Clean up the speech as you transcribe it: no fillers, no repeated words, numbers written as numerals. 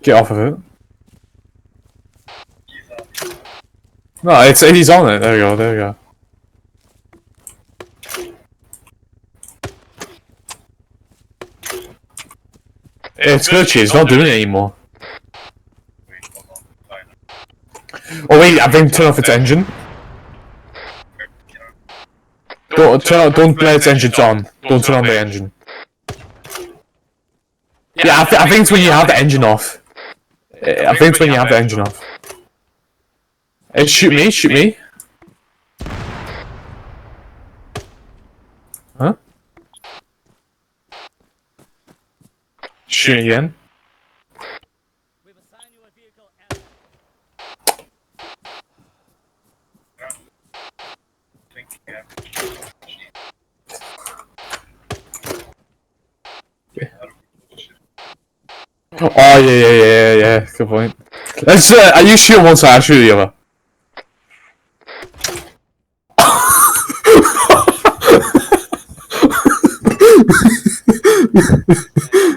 Get off of it. No, he's on it. There we go, there we go. It's glitchy, it's not doing it anymore. Oh wait, I think turn off its engine. Don't let its engines on. Don't turn on the engine. Yeah, I think it's when you have the engine off. I think it's when you have the engine off. Hey, shoot me. Huh? Shoot again. Oh yeah. Good point. Let's. You shoot one side, I shoot the other.